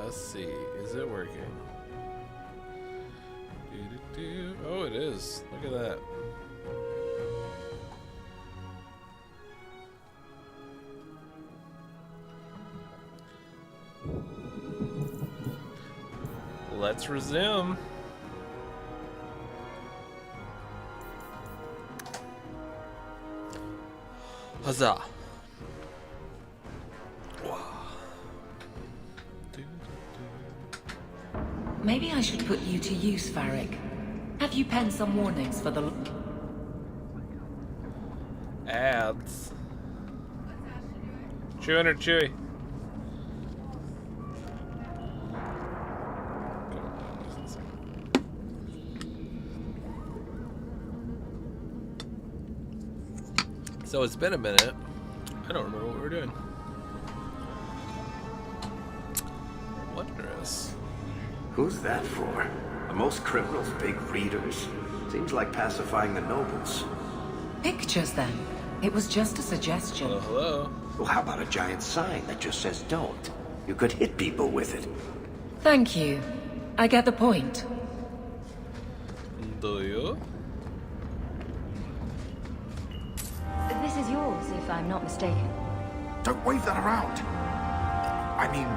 Let's see. Is it working? Oh, it is. Look at that. Let's resume. Huzzah. Maybe I should put you to use, Varric. Have you penned some warnings for the... Ads. Chewing or chewy? So it's been a minute. I don't remember what we're doing. Wondrous. Who's that for? Are most criminals big readers? Seems like pacifying the nobles. Pictures, then. It was just a suggestion. Hello, hello. Well, how about a giant sign that just says don't? You could hit people with it. Thank you. I get the point. Do you? This is yours, if I'm not mistaken. Don't wave that around. I mean,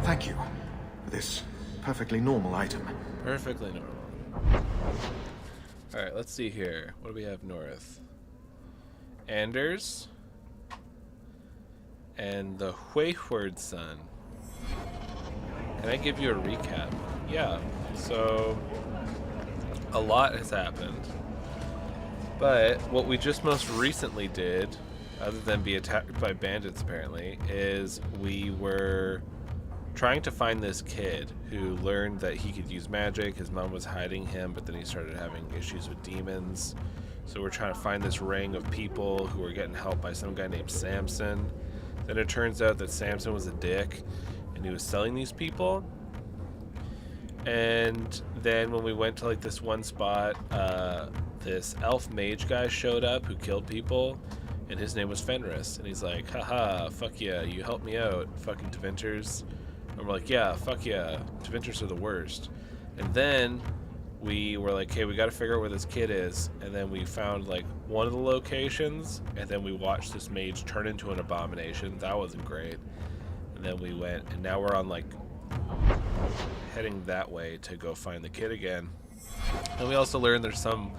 thank you for this perfectly normal item. Perfectly normal. Alright, let's see here. What do we have north? Anders. And the Wayward Son. Can I give you a recap? Yeah. So, a lot has happened. But what we just most recently did, other than be attacked by bandits apparently, is we were trying to find this kid who learned that he could use magic. His mom was hiding him, but then he started having issues with demons. So we're trying to find this ring of people who were getting help by some guy named Samson. Then it turns out that Samson was a dick and he was selling these people. And then when we went to like this one spot, this elf mage guy showed up who killed people, and his name was Fenris. And he's like, haha, fuck yeah, you helped me out, fucking Devinters. And we're like, yeah, fuck yeah, Devinters are the worst. And then we were like, hey, we gotta figure out where this kid is. And then we found like one of the locations, and then we watched this mage turn into an abomination. That wasn't great. And then we went, and now we're on like heading that way to go find the kid again. And we also learned there's some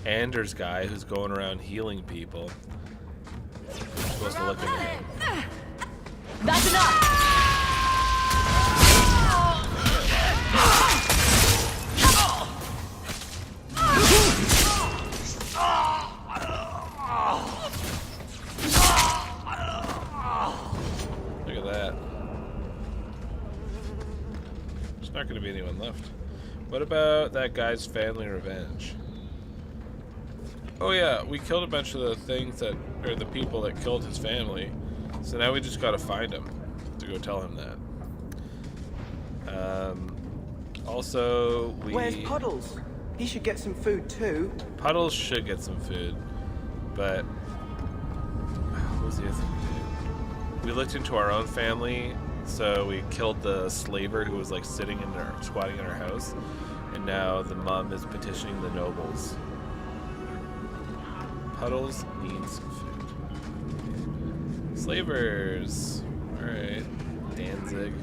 Anders guy who's going around healing people. We're supposed to look into him. That's enough! Look at that. There's not going to be anyone left. What about that guy's family revenge? Oh yeah, we killed a bunch of the things that, or the people that killed his family. So now we just gotta find him to go tell him that. Also, Where's Puddles? He should get some food too. Puddles should get some food, but what was the other thing we did? We looked into our own family, so we killed the slaver who was like sitting in our, squatting in our house, and now the mom is petitioning the nobles. Puddles needs food. Slavers. Alright. Danzig.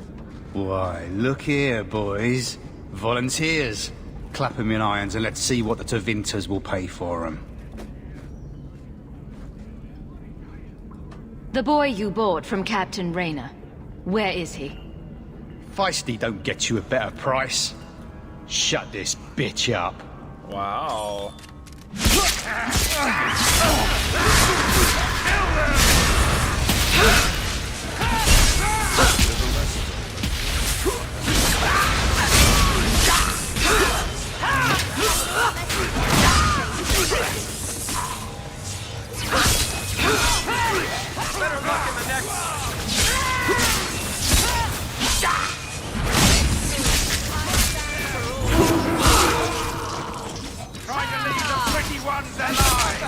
Why, look here, boys. Volunteers. Clap 'em in irons and let's see what the Tevinters will pay for 'em. The boy you bought from Captain Rayner. Where is he? Feisty don't get you a better price. Shut this bitch up. Wow. Better luck in the next. Trying to leave the pretty ones alive.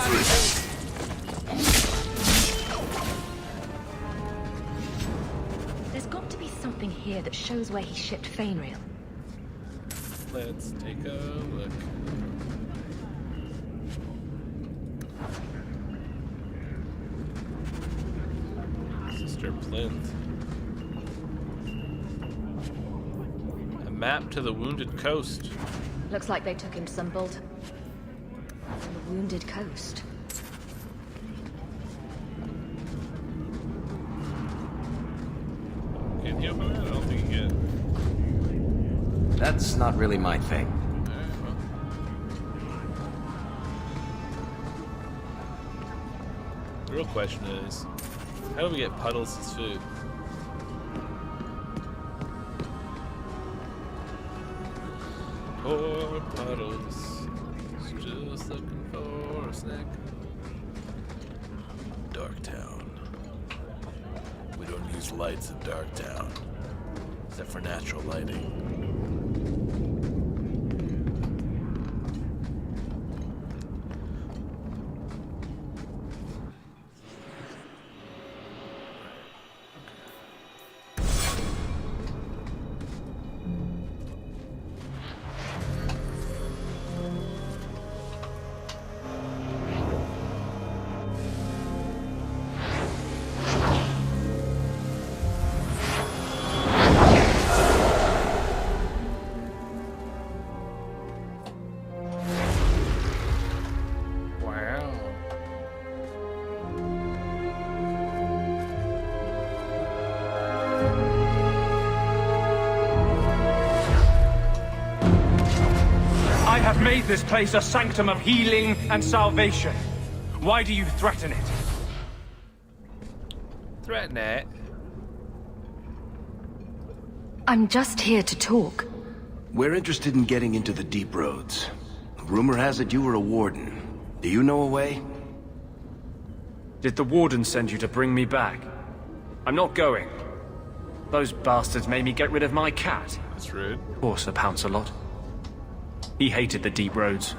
There's got to be something here. here that shows where he shipped Fainreal. Let's take a look. Sister Plinth. A map to the Wounded Coast. Looks like they took him to some bolt on the Wounded Coast. Can you open it? I don't think you can. That's not really my thing. Alright, well. The real question is, how do we get Puddles his food? Poor Puddles, he's just looking for a snack. Darktown. We don't use lights in Darktown, except for natural lighting. I have made this place a sanctum of healing and salvation. Why do you threaten it? Threaten it? I'm just here to talk. We're interested in getting into the deep roads. Rumor has it you were a warden. Do you know a way? Did the warden send you to bring me back? I'm not going. Those bastards made me get rid of my cat. That's rude. Poor Sir Pouncelot. He hated the deep roads.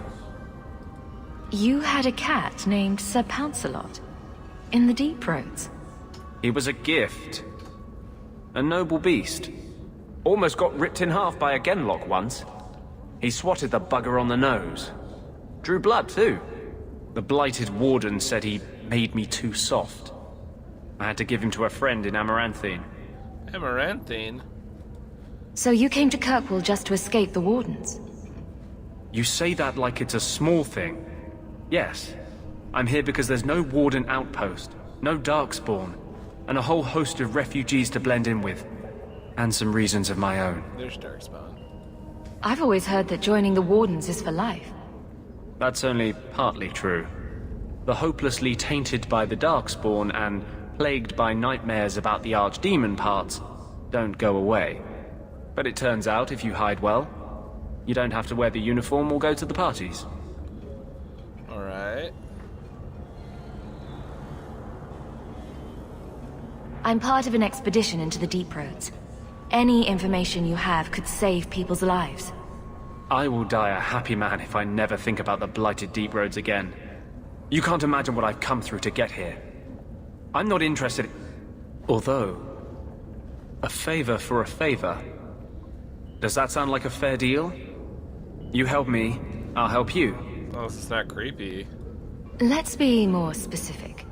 You had a cat named Sir Pouncelot in the deep roads. He was a gift. A noble beast. Almost got ripped in half by a Genlock once. He swatted the bugger on the nose. Drew blood, too. The blighted warden said he made me too soft. I had to give him to a friend in Amaranthine. Amaranthine? So you came to Kirkwall just to escape the wardens? You say that like it's a small thing. Yes. I'm here because there's no warden outpost, no darkspawn, and a whole host of refugees to blend in with. And some reasons of my own. There's Darkspawn. I've always heard that joining the wardens is for life. That's only partly true. The hopelessly tainted by the Darkspawn and plagued by nightmares about the Archdemon parts don't go away. But it turns out if you hide well, you don't have to wear the uniform or go to the parties. Alright. I'm part of an expedition into the deep roads. Any information you have could save people's lives. I will die a happy man if I never think about the blighted deep roads again. You can't imagine what I've come through to get here. I'm not interested. Although, a favor for a favor. Does that sound like a fair deal? You help me, I'll help you. Oh, this is not creepy. Let's be more specific.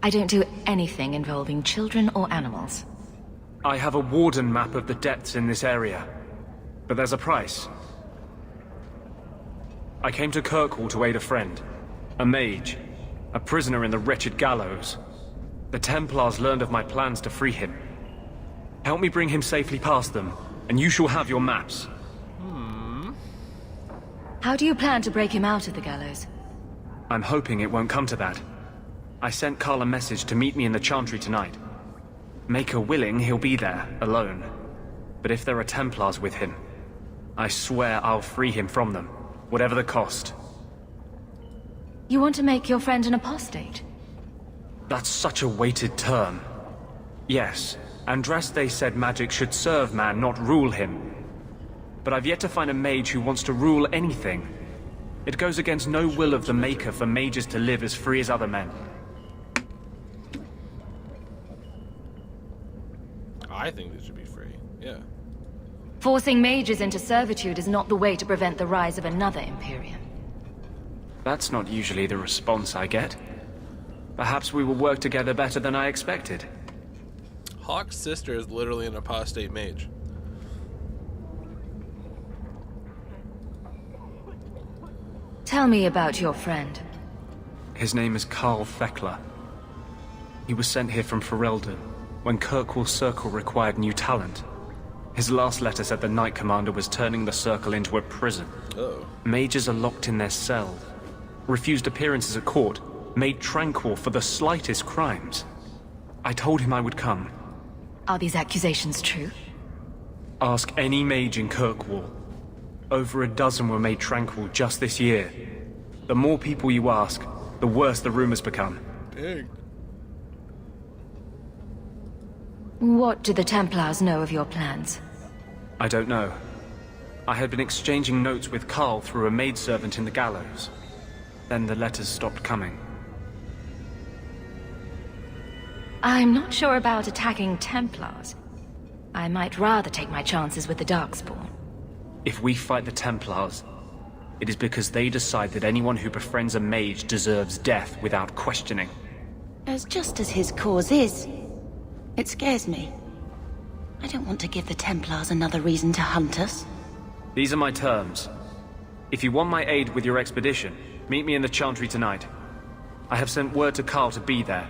I don't do anything involving children or animals. I have a warden map of the depths in this area. But there's a price. I came to Kirkwall to aid a friend. A mage. A prisoner in the wretched gallows. The Templars learned of my plans to free him. Help me bring him safely past them, and you shall have your maps. How do you plan to break him out of the gallows? I'm hoping it won't come to that. I sent Carl a message to meet me in the Chantry tonight. Maker willing, he'll be there, alone. But if there are Templars with him, I swear I'll free him from them, whatever the cost. You want to make your friend an apostate? That's such a weighted term. Yes, Andraste said magic should serve man, not rule him. But I've yet to find a mage who wants to rule anything. It goes against no will of the Maker for mages to live as free as other men. I think they should be free. Yeah. Forcing mages into servitude is not the way to prevent the rise of another Imperium. That's not usually the response I get. Perhaps we will work together better than I expected. Hawke's sister is literally an apostate mage. Tell me about your friend. His name is Carl Thekla. He was sent here from Ferelden when Kirkwall Circle required new talent. His last letter said the Knight Commander was turning the Circle into a prison. Oh. Mages are locked in their cells, refused appearances at court, made tranquil for the slightest crimes. I told him I would come. Are these accusations true? Ask any mage in Kirkwall. Over a dozen were made tranquil just this year. The more people you ask, the worse the rumors become. Dang. What do the Templars know of your plans? I don't know. I had been exchanging notes with Carl through a maidservant in the gallows. Then the letters stopped coming. I'm not sure about attacking Templars. I might rather take my chances with the Darkspawn. If we fight the Templars, it is because they decide that anyone who befriends a mage deserves death without questioning. As just as his cause is, it scares me. I don't want to give the Templars another reason to hunt us. These are my terms. If you want my aid with your expedition, meet me in the Chantry tonight. I have sent word to Carl to be there.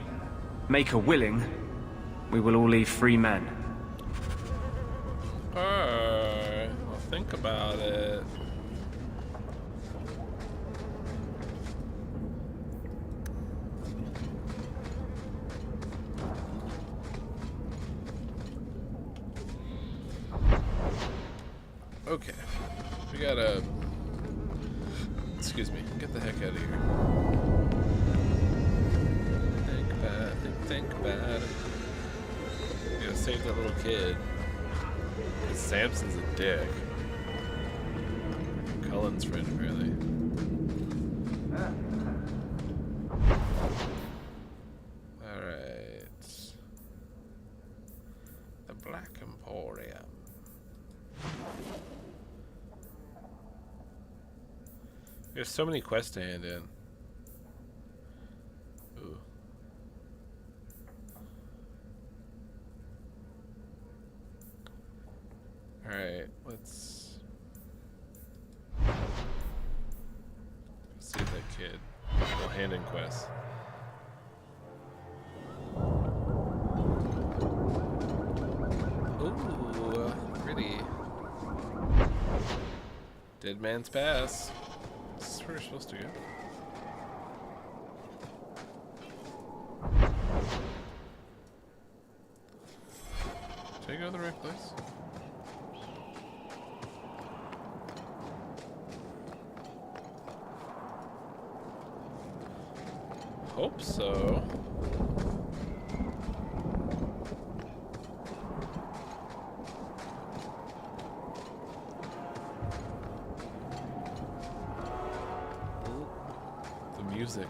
Make her willing, we will all leave free men. Alright, I'll think about it. Okay, we gotta... Excuse me, get the heck out of here. Think about it. We gotta save that little kid. Because Samson's a dick. Cullen's friend, apparently. Alright. The Black Emporium. There's so many quests to hand in. Ooh. Alright, let's see that kid. We'll hand in quests. Ooh, pretty. Dead Man's Pass. This is where we're supposed to go. Did I go to the right place? Hope so. Ooh, the music.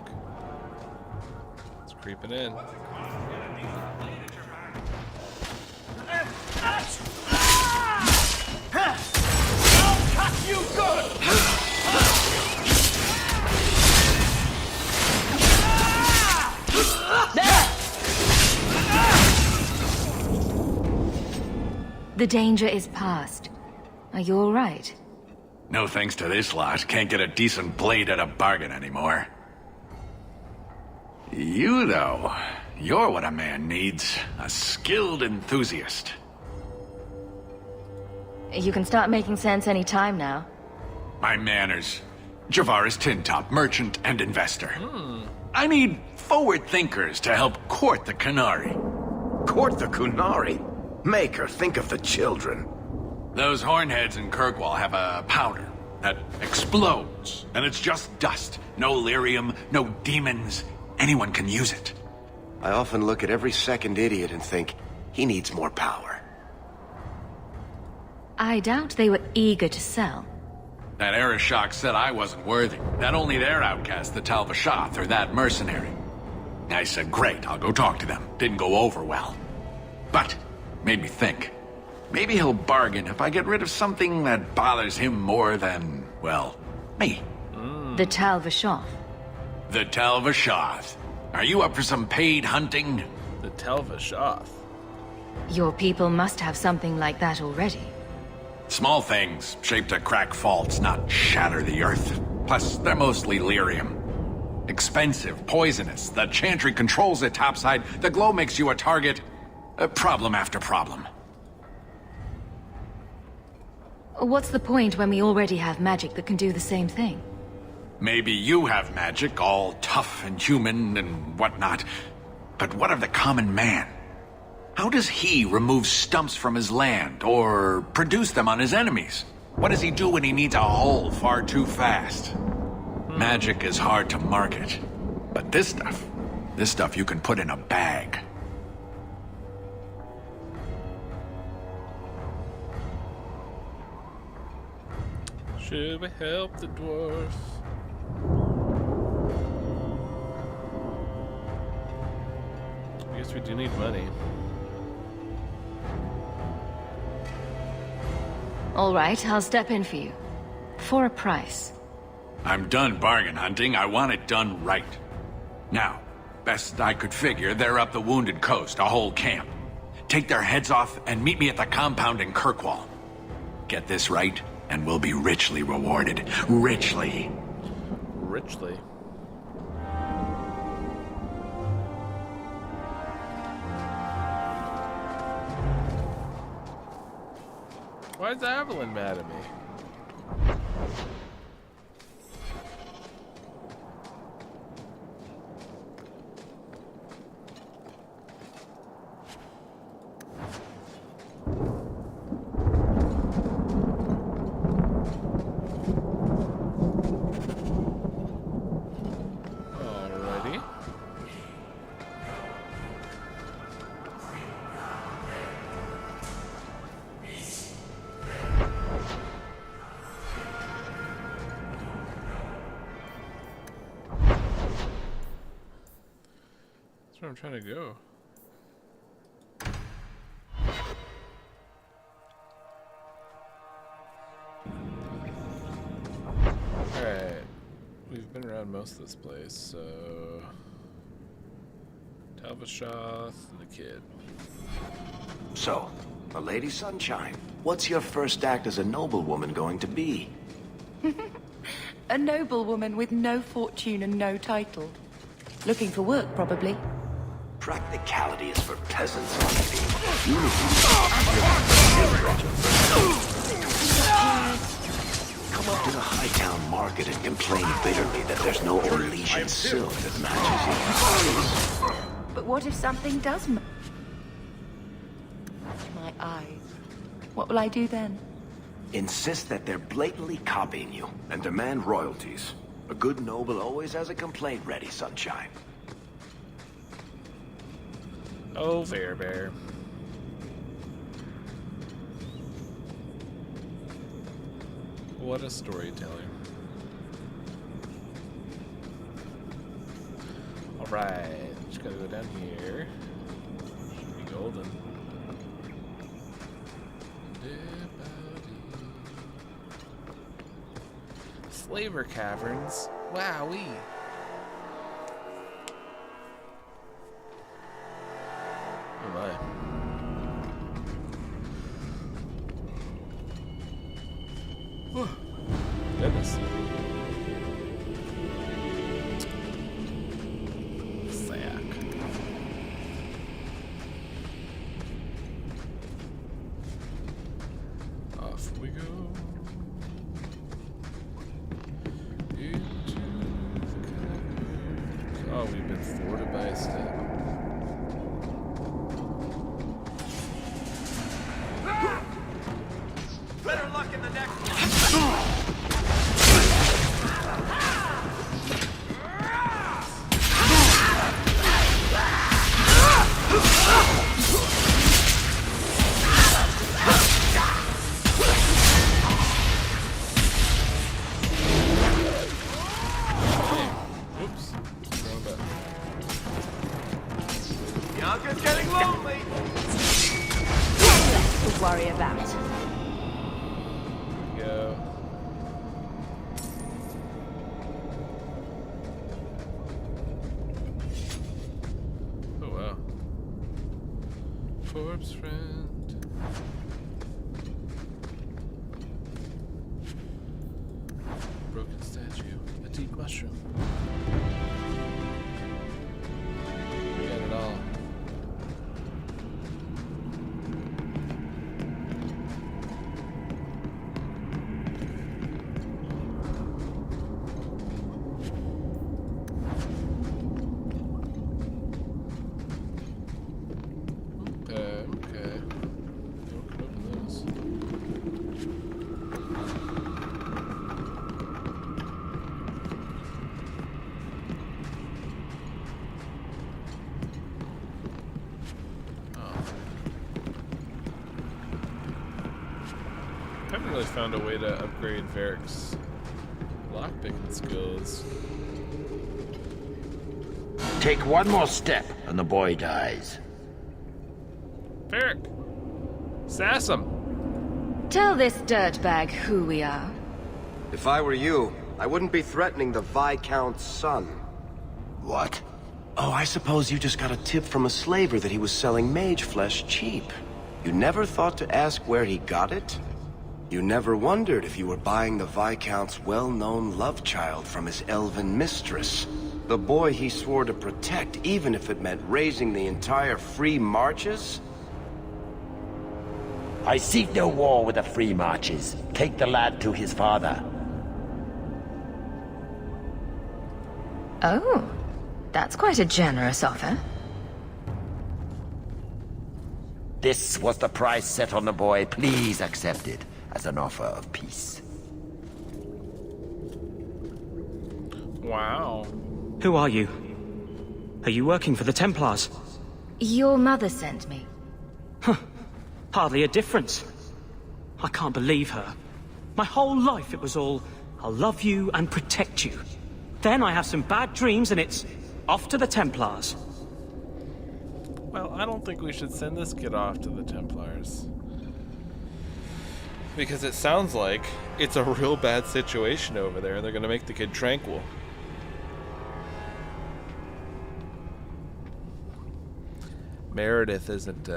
It's creeping in. I'll cut you good! The danger is past. Are you all right? No thanks to this lot. Can't get a decent blade at a bargain anymore. You, though, you're what a man needs. A skilled enthusiast. You can start making sense any time now. My manners. Javaris Tintop, merchant and investor. I need forward thinkers to help court the Qunari. Court the Qunari? Make her think of the children. Those hornheads in Kirkwall have a powder that explodes, and it's just dust. No lyrium, no demons. Anyone can use it. I often look at every second idiot and think, he needs more power. I doubt they were eager to sell. That Arishok said I wasn't worthy. That only their outcast, the Tal-Vashath, or that mercenary. I said, great, I'll go talk to them. Didn't go over well. But Made me think. Maybe he'll bargain if I get rid of something that bothers him more than, well, me. The Tal Vashoth. The Tal Vashoth. Are you up for some paid hunting? The Tal Vashoth. Your people must have something like that already. Small things, shaped to crack faults, not shatter the earth. Plus, they're mostly lyrium. Expensive, poisonous. The Chantry controls it topside. The glow makes you a target. Problem after problem. What's the point when we already have magic that can do the same thing? Maybe you have magic, all tough and human and whatnot. But what of the common man? How does he remove stumps from his land, or produce them on his enemies? What does he do when he needs a hole far too fast? Magic is hard to market. But this stuff you can put in a bag. Should we help the dwarf? I guess we do need money. All right, I'll step in for you. For a price. I'm done bargain hunting. I want it done right. Now, best I could figure, they're up the Wounded Coast, a whole camp. Take their heads off and meet me at the compound in Kirkwall. Get this right, and we'll be richly rewarded. Richly. Richly. Why is Evelyn mad at me? Alrighty. That's where I'm trying to go. Alright. We've been around most of this place, so... Tal Vashoth and the kid. So, a Lady Sunshine, what's your first act as a noblewoman going to be? A noblewoman with no fortune and no title. Looking for work, probably. Practicality is for peasants, lady. Come up to the Hightown Market and complain bitterly that there's no Orlesian silk that matches you. But what if something does match my eyes? What will I do then? Insist that they're blatantly copying you and demand royalties. A good noble always has a complaint ready, Sunshine. Oh, Fair Bear. What a storyteller. Alright, just gotta go down here. Should be golden. Slaver Caverns. Wowee. Oh my. Oh, goodness. Sack. Off we go. Into the caverns. Oh, we've been thwarted by a step. Better luck in the next one. Oops. Wrong button. Bianca's getting lonely. to worry about. Go. Oh wow. Corpse friend. Broken statue. A deep mushroom. We got it all. Okay. No one can open those. Oh. Haven't really found a way to upgrade Varric's lockpicking skills. Take one more step and the boy dies. Varric! Sass him! Tell this dirtbag who we are. If I were you, I wouldn't be threatening the Viscount's son. What? Oh, I suppose you just got a tip from a slaver that he was selling mage flesh cheap. You never thought to ask where he got it? You never wondered if you were buying the Viscount's well-known love child from his elven mistress. The boy he swore to protect, even if it meant raising the entire Free Marches? I seek no war with the Free Marches. Take the lad to his father. Oh, that's quite a generous offer. This was the price set on the boy. Please accept it as an offer of peace. Wow. Who are you? Are you working for the Templars? Your mother sent me. Hardly a difference. I can't believe her. My whole life it was all, I'll love you and protect you. Then I have some bad dreams and it's off to the Templars. Well, I don't think we should send this kid off to the Templars. Because it sounds like it's a real bad situation over there and they're gonna make the kid tranquil. Meredith isn't,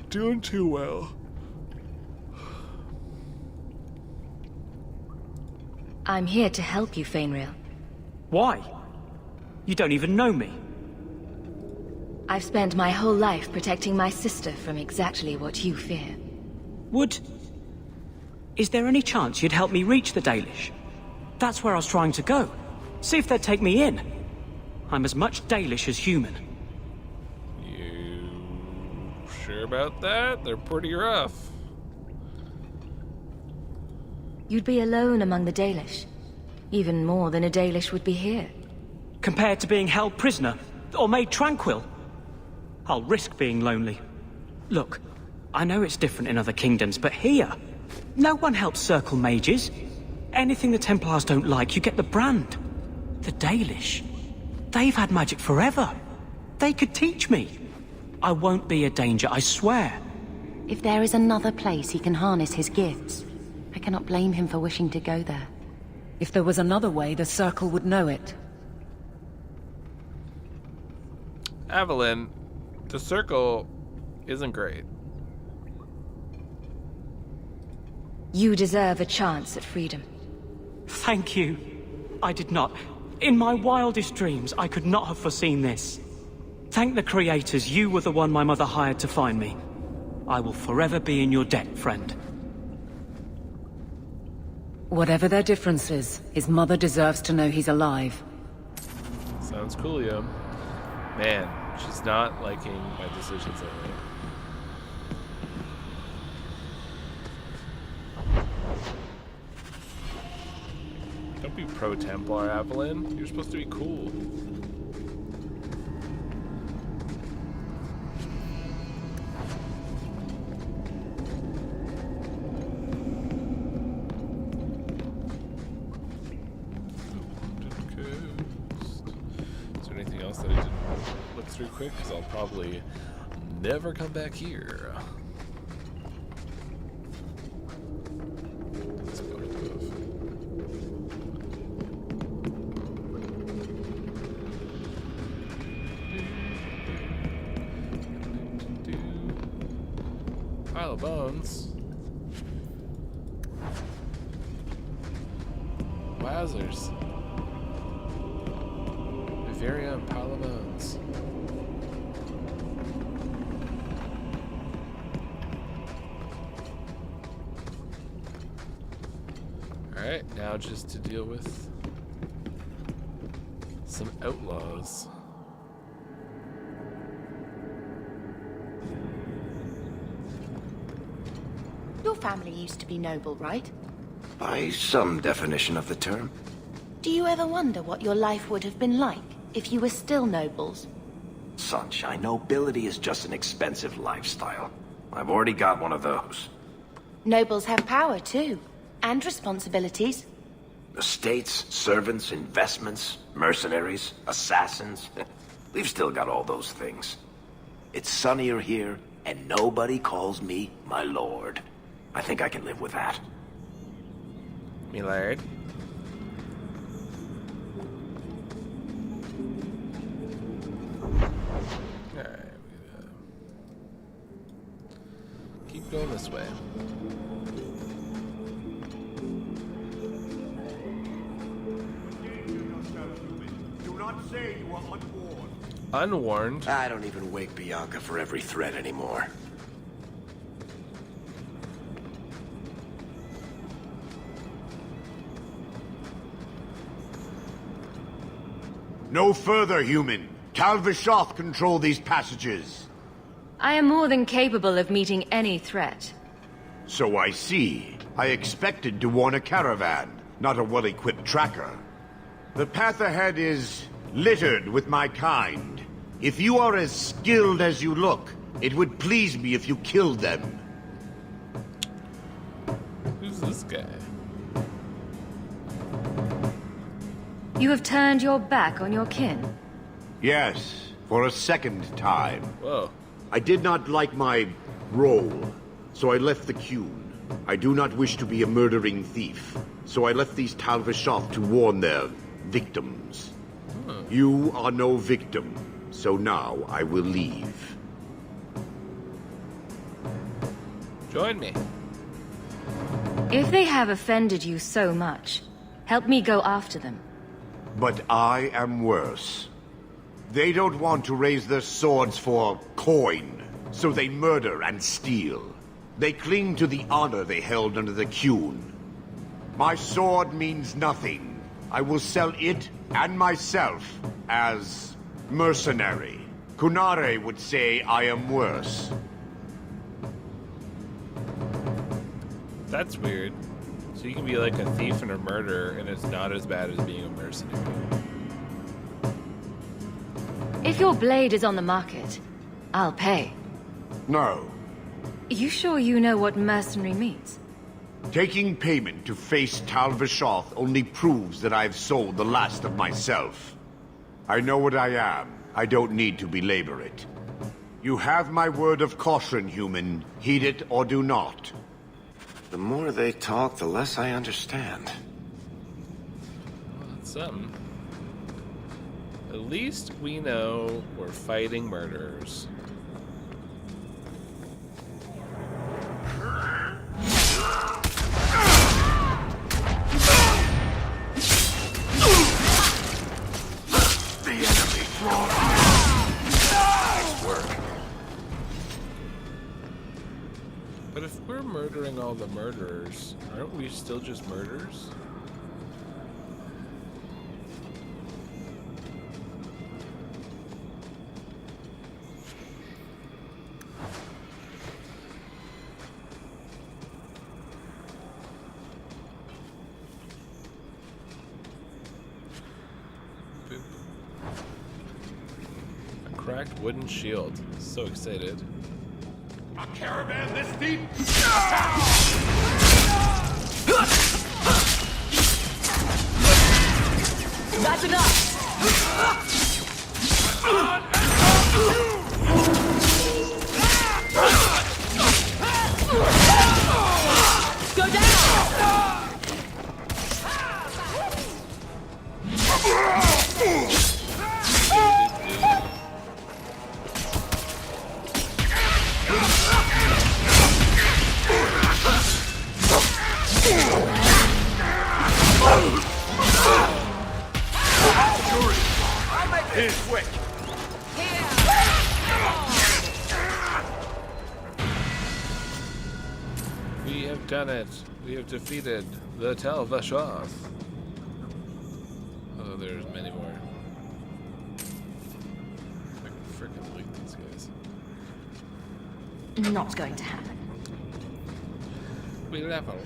doing too well. I'm here to help you, Fainrail. Why? You don't even know me. I've spent my whole life protecting my sister from exactly what you fear. Is there any chance you'd help me reach the Dalish? That's where I was trying to go. See if they'd take me in. I'm as much Dalish as human. You sure about that? They're pretty rough. You'd be alone among the Dalish. Even more than a Dalish would be here. Compared to being held prisoner, or made tranquil, I'll risk being lonely. Look, I know it's different in other kingdoms, but here, no one helps circle mages. Anything the Templars don't like, you get the brand. The Dalish, they've had magic forever. They could teach me. I won't be a danger, I swear. If there is another place he can harness his gifts, I cannot blame him for wishing to go there. If there was another way, the Circle would know it. Evelyn, the Circle isn't great. You deserve a chance at freedom. Thank you. I did not. In my wildest dreams, I could not have foreseen this. Thank the creators, you were the one my mother hired to find me. I will forever be in your debt, friend. Whatever their differences, his mother deserves to know he's alive. Sounds coolio. Man, she's not liking my decisions lately. Don't be pro-Templar, Evelyn. You're supposed to be cool. Is there anything else that I didn't look through quick? Because I'll probably never come back here. Pile of bones. Wowzers. My very own pile of bones. Alright, now just to deal with some outlaws. Your family used to be noble, right? By some definition of the term. Do you ever wonder what your life would have been like if you were still nobles? Sunshine, nobility is just an expensive lifestyle. I've already got one of those. Nobles have power, too. And responsibilities. Estates, servants, investments, mercenaries, assassins. We've still got all those things. It's sunnier here, and nobody calls me my lord. I think I can live with that. Me lord. Alright, keep going this way. Do not say you are unwarned. Unwarned? I don't even wake Bianca for every threat anymore. No further, human. Tal Vishoth control these passages. I am more than capable of meeting any threat. So I see. I expected to warn a caravan, not a well-equipped tracker. The path ahead is littered with my kind. If you are as skilled as you look, it would please me if you killed them. Who's this guy? You have turned your back on your kin? Yes, for a second time. Whoa. I did not like my role, so I left the queue. I do not wish to be a murdering thief, so I left these Tal Vishoth to warn their victims. You are no victim, so now I will leave. Join me. If they have offended you so much, help me go after them. But I am worse. They don't want to raise their swords for coin, so they murder and steal. They cling to the honor they held under the Qun. My sword means nothing. I will sell it and myself as mercenary. Kunare would say I am worse. That's weird. So you can be like a thief and a murderer, and it's not as bad as being a mercenary. If your blade is on the market, I'll pay. No. You sure you know what mercenary means? Taking payment to face Tal Vishoth only proves that I've sold the last of myself. I know what I am. I don't need to belabor it. You have my word of caution, human. Heed it or do not. The more they talk, the less I understand. Well, that's something. At least we know we're fighting murderers. The enemy draws. Nice work. But if we're murdering all the murderers, aren't we still just murderers? Boop. A cracked wooden shield. So excited. A caravan this deep? That's enough! Go down! done it. We have defeated the Tel'Vashoth. Although there's many more. I can frickin' leak these guys. Not going to happen. We level.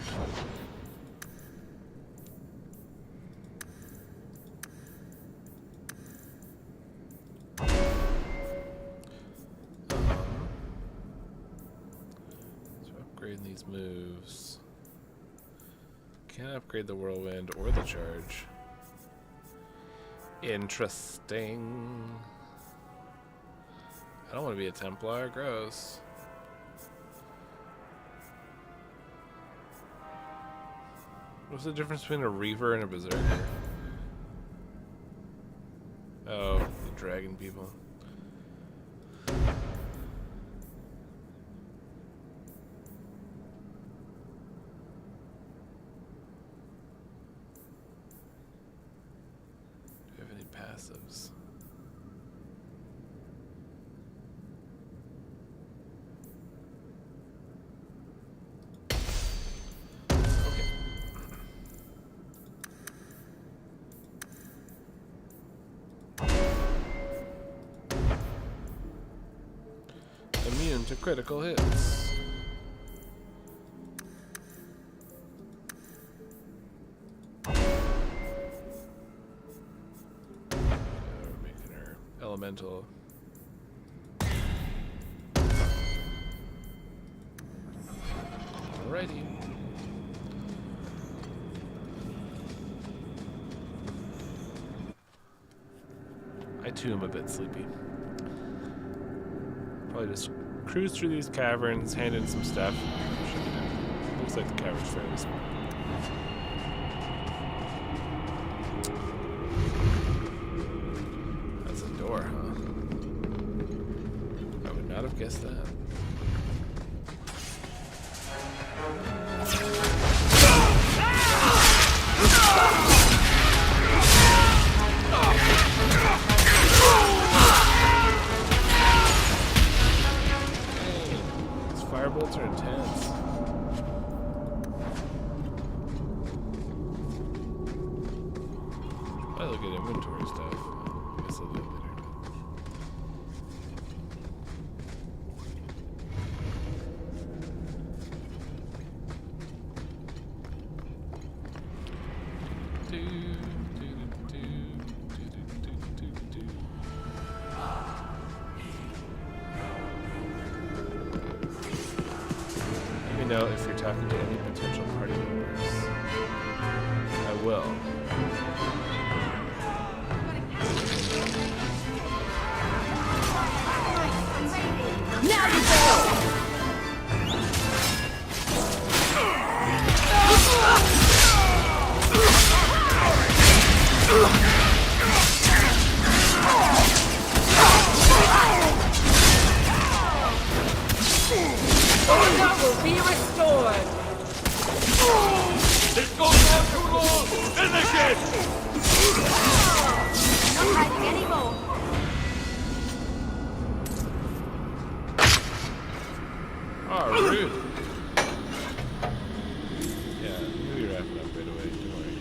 Upgrading these moves. Can't upgrade the whirlwind or the charge. Interesting. I don't want to be a Templar. Gross. What's the difference between a Reaver and a Berserker? Oh, the dragon people. Do you have any passives? Immune to critical hits. We're making her elemental. Alrighty. I too am a bit sleepy. Probably just cruise through these caverns, hand in some stuff. Looks like the cavern's fairly small. That's a door, huh? I would not have guessed that. Firebolts are intense. I look at inventory stuff. I guess I'll do it later. Know if you're talking to any potential party members. I will. Now you Order will be restored! This goes on too long! Finish it! Not hiding anymore. Oh, rude. Yeah, we'll be wrapping up right away. Don't worry.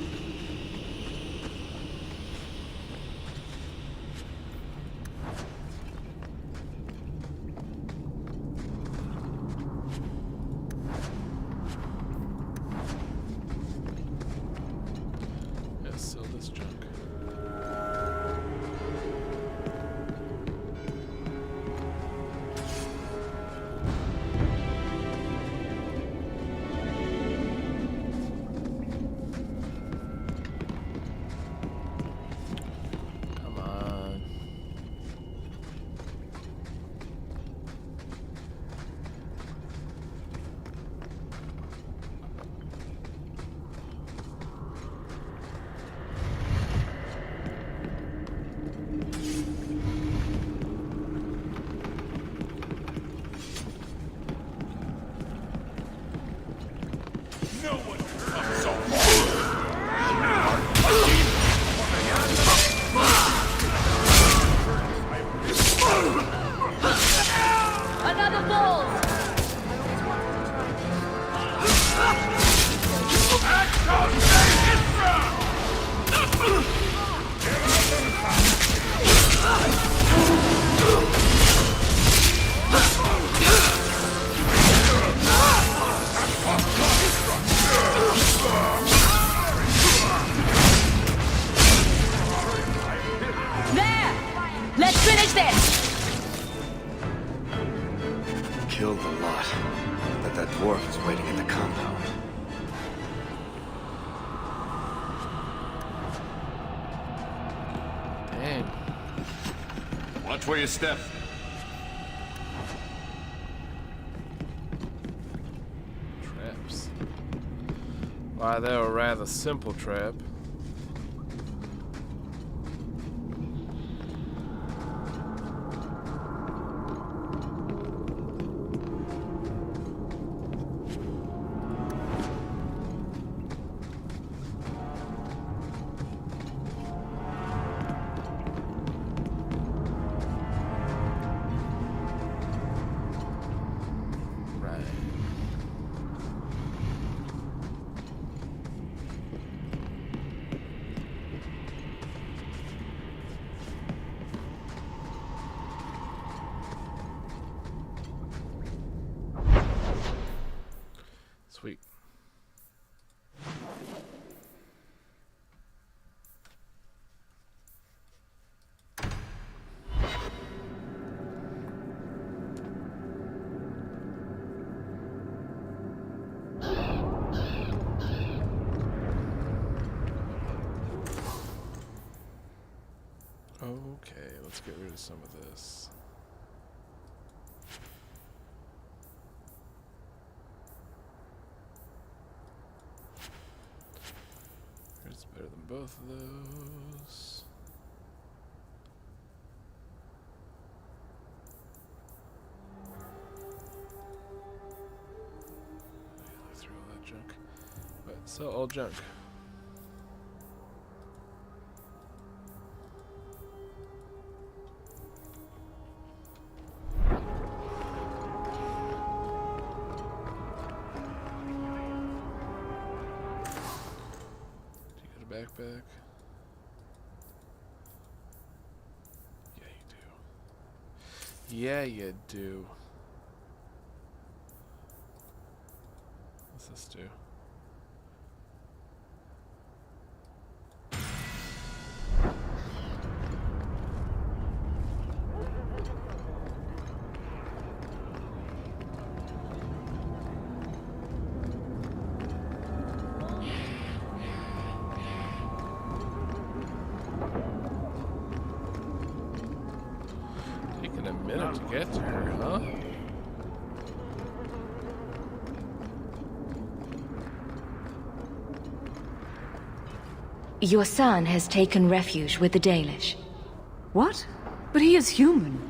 killed the lot. That dwarf is waiting in the compound. Dang. Watch where you step. Traps. Why, they're a rather simple trap. Sweet. Okay, let's get rid of some of this. It's better than both of those. Look through all that junk. But sell all junk. Backpack. Yeah, you do. Yeah, you do. What's this do? To get to her, huh? Your son has taken refuge with the Dalish. What? But he is human.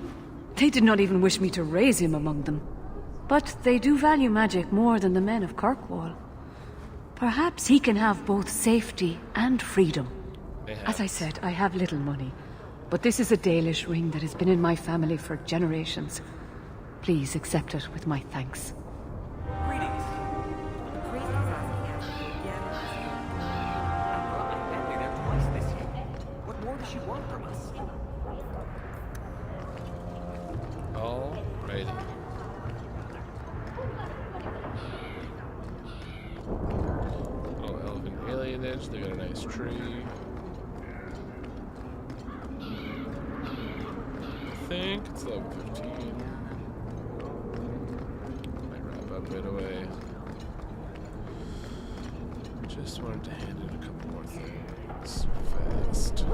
They did not even wish me to raise him among them. But they do value magic more than the men of Kirkwall. Perhaps he can have both safety and freedom. As I said, I have little money. But this is a Dalish ring that has been in my family for generations. Please accept it with my thanks. Greetings. What more does she want from us? Alrighty. Oh, elven alienage. They got a nice tree. I think it's level 15. Might wrap up right away. Just wanted to hand in a couple more things fast.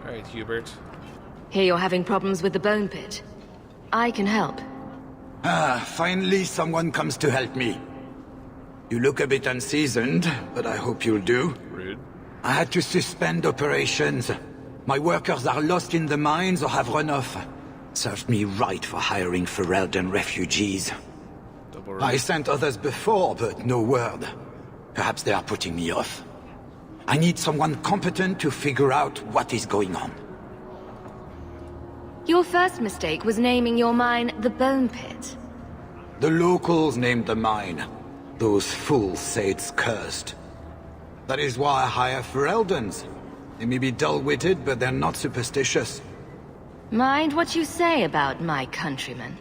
Alright, Hubert. Hear you're having problems with the bone pit. I can help. Ah, finally someone comes to help me. You look a bit unseasoned, but I hope you'll do. Rude. I had to suspend operations. My workers are lost in the mines or have run off. Served me right for hiring Ferelden refugees. I sent others before, but no word. Perhaps they are putting me off. I need someone competent to figure out what is going on. Your first mistake was naming your mine the Bone Pit. The locals named the mine. Those fools say it's cursed. That is why I hire Fereldans. They may be dull-witted, but they're not superstitious. Mind what you say about my countrymen.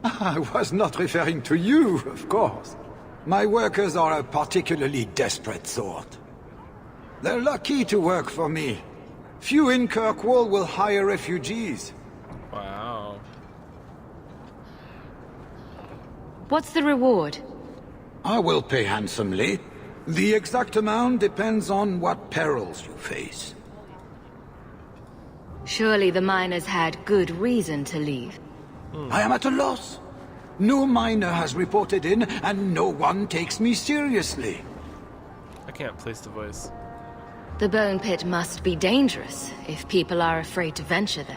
I was not referring to you, of course. My workers are a particularly desperate sort. They're lucky to work for me. Few in Kirkwall will hire refugees. Wow. What's the reward? I will pay handsomely. The exact amount depends on what perils you face. Surely the miners had good reason to leave. I am at a loss. No miner has reported in, and no one takes me seriously. I can't place the voice. The bone pit must be dangerous if people are afraid to venture there.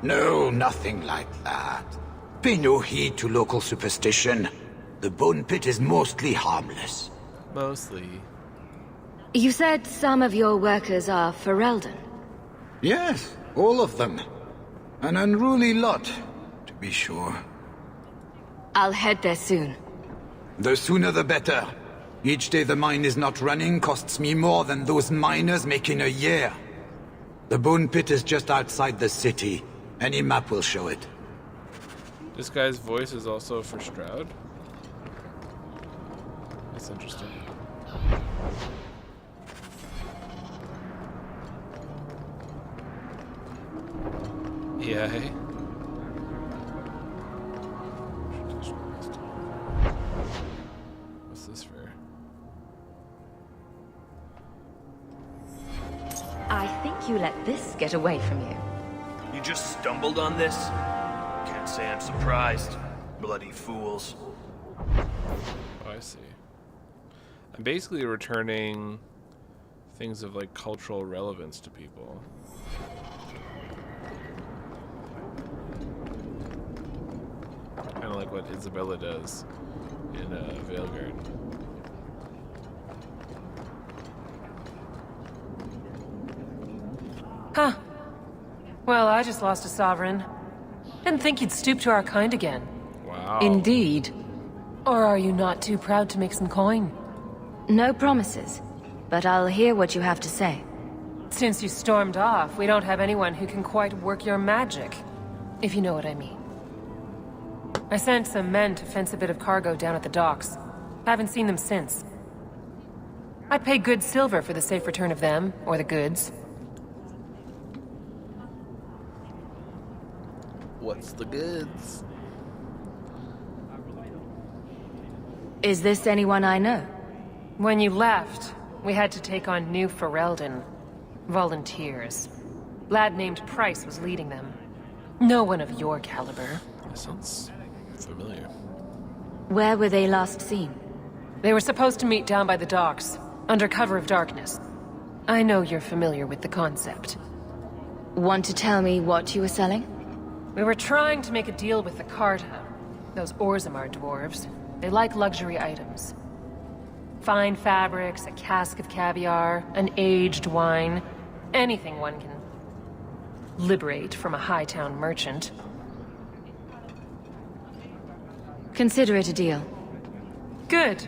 No, nothing like that. Pay no heed to local superstition. The bone pit is mostly harmless. Mostly. You said some of your workers are Ferelden. Yes, all of them. An unruly lot, to be sure. I'll head there soon. The sooner the better. Each day the mine is not running costs me more than those miners make in a year. The bone pit is just outside the city. Any map will show it. This guy's voice is also for Stroud? That's interesting. Yeah. What's this for? I think you let this get away from you. You just stumbled on this? Can't say I'm surprised. Bloody fools. Oh, I see. I'm basically returning things of like cultural relevance to people. Kind of like what Isabella does in Veilguard. Huh. Well, I just lost a sovereign. Didn't think you'd stoop to our kind again. Wow. Indeed. Or are you not too proud to make some coin? No promises, but I'll hear what you have to say. Since you stormed off, we don't have anyone who can quite work your magic, if you know what I mean. I sent some men to fence a bit of cargo down at the docks. Haven't seen them since. I'd pay good silver for the safe return of them, or the goods. What's the goods? Is this anyone I know? When you left, we had to take on new Ferelden. Volunteers. Lad named Price was leading them. No one of your caliber. That sounds familiar. Where were they last seen? They were supposed to meet down by the docks, under cover of darkness. I know you're familiar with the concept. Want to tell me what you were selling? We were trying to make a deal with the Carta. Those Orzammar dwarves. They like luxury items. Fine fabrics, a cask of caviar, an aged wine. Anything one can liberate from a Hightown merchant. Consider it a deal. Good.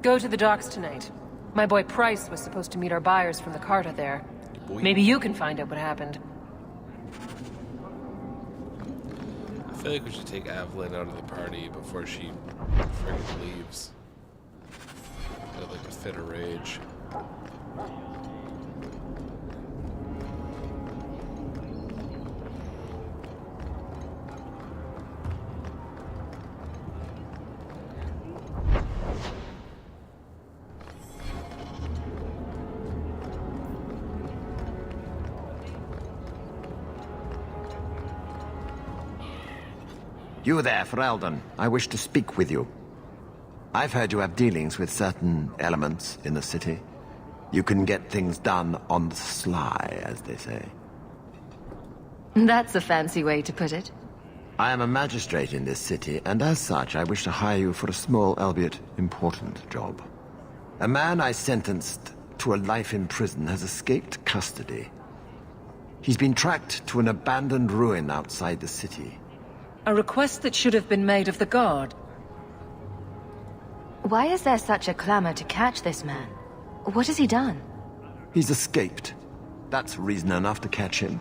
Go to the docks tonight. My boy Price was supposed to meet our buyers from the Carta there. Maybe you can find out what happened. I feel like we should take Evelyn out of the party before she freaking leaves. Got like a fit of rage. You there, Ferelden. I wish to speak with you. I've heard you have dealings with certain elements in the city. You can get things done on the sly, as they say. That's a fancy way to put it. I am a magistrate in this city, and as such, I wish to hire you for a small, albeit important, job. A man I sentenced to a life in prison has escaped custody. He's been tracked to an abandoned ruin outside the city. A request that should have been made of the guard. Why is there such a clamor to catch this man? What has he done? He's escaped. That's reason enough to catch him.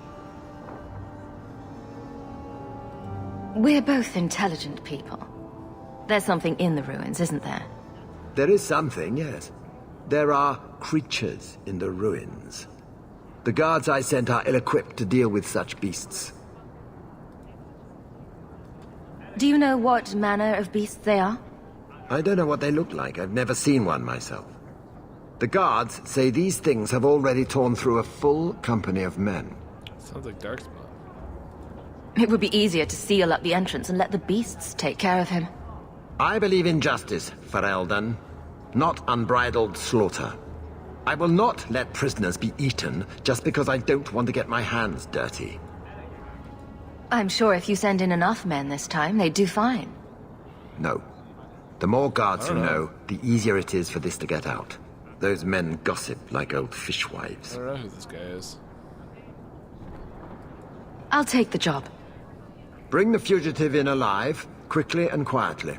We're both intelligent people. There's something in the ruins, isn't there? There is something, yes. There are creatures in the ruins. The guards I sent are ill-equipped to deal with such beasts. Do you know what manner of beasts they are? I don't know what they look like. I've never seen one myself. The guards say these things have already torn through a full company of men. Sounds like Darkspawn. It would be easier to seal up the entrance and let the beasts take care of him. I believe in justice, Ferelden, not unbridled slaughter. I will not let prisoners be eaten just because I don't want to get my hands dirty. I'm sure if you send in enough men this time, they'd do fine. No. The more guards who know, the easier it is for this to get out. Those men gossip like old fishwives. I don't know who this guy is. I'll take the job. Bring the fugitive in alive, quickly and quietly.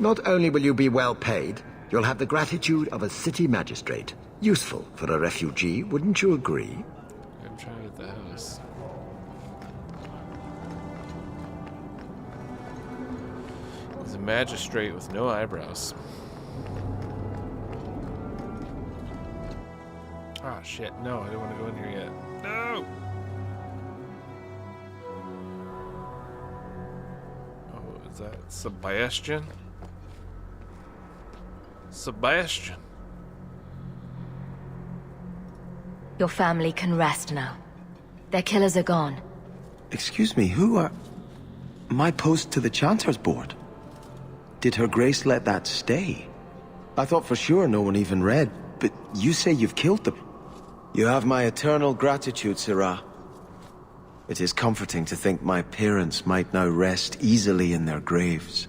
Not only will you be well paid, you'll have the gratitude of a city magistrate. Useful for a refugee, wouldn't you agree? I'm trying to get the house. He's a magistrate with no eyebrows. Ah, shit. No, I don't want to go in here yet. No! Oh, is that Sebastian? Sebastian. Your family can rest now. Their killers are gone. Excuse me, who are... My post to the Chanter's board? Did Her Grace let that stay? I thought for sure no one even read, but you say you've killed them. You have my eternal gratitude, Sirrah. It is comforting to think my parents might now rest easily in their graves.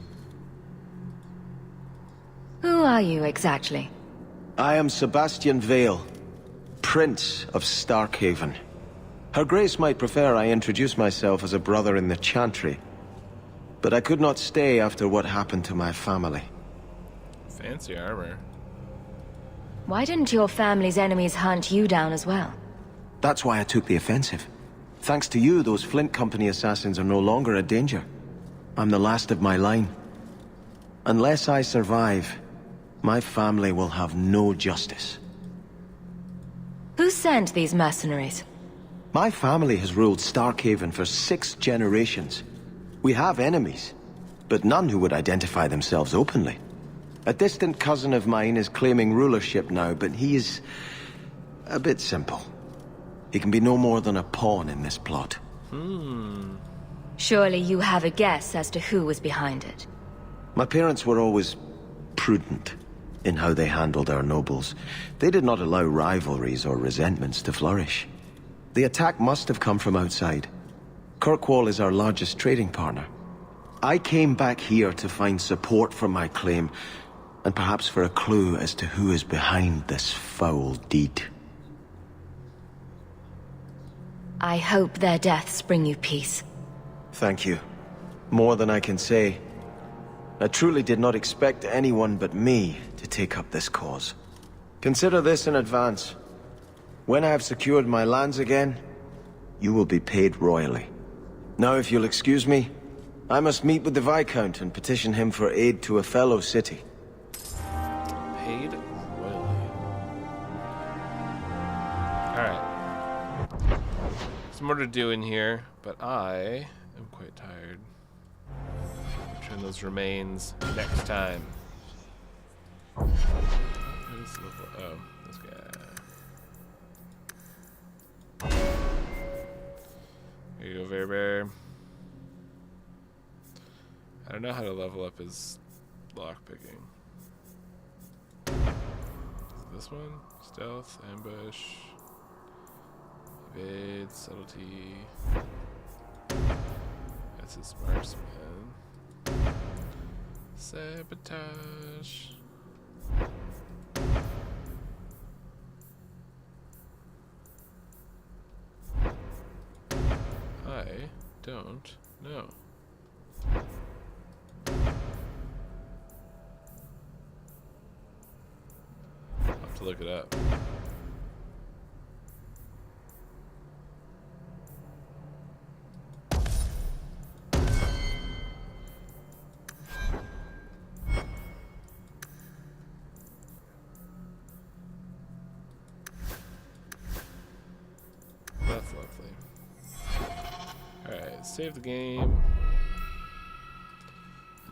Who are you exactly? I am Sebastian Vale, Prince of Starkhaven. Her Grace might prefer I introduce myself as a brother in the Chantry, but I could not stay after what happened to my family. Fancy armor. Why didn't your family's enemies hunt you down as well? That's why I took the offensive. Thanks to you, those Flint Company assassins are no longer a danger. I'm the last of my line. Unless I survive, my family will have no justice. Who sent these mercenaries? My family has ruled Starkhaven for 6 generations. We have enemies, but none who would identify themselves openly. A distant cousin of mine is claiming rulership now, but he is a bit simple. He can be no more than a pawn in this plot. Surely you have a guess as to who was behind it. My parents were always prudent in how they handled our nobles. They did not allow rivalries or resentments to flourish. The attack must have come from outside. Kirkwall is our largest trading partner. I came back here to find support for my claim, and perhaps for a clue as to who is behind this foul deed. I hope their deaths bring you peace. Thank you. More than I can say. I truly did not expect anyone but me to take up this cause. Consider this in advance. When I have secured my lands again, you will be paid royally. Now, if you'll excuse me, I must meet with the Viscount and petition him for aid to a fellow city. Paid royally. Alright. Some more to do in here, but I am quite tired. Return those remains next time. Who's level? Oh, this guy. Here you go, Bear Bear. I don't know how to level up his lockpicking. This one? Stealth, ambush, evade, subtlety. That's his marksman. Sabotage. I don't know. to look it up. That's lovely. Alright, save the game.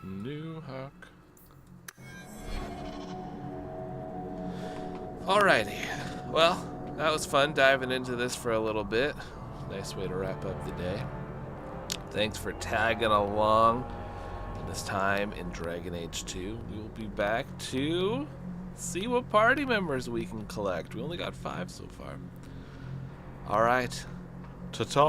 New Hawke. Alrighty. Well, that was fun diving into this for a little bit. Nice way to wrap up the day. Thanks for tagging along this time in Dragon Age 2. We will be back to see what party members we can collect. We only got 5 so far. Alright. Ta-ta.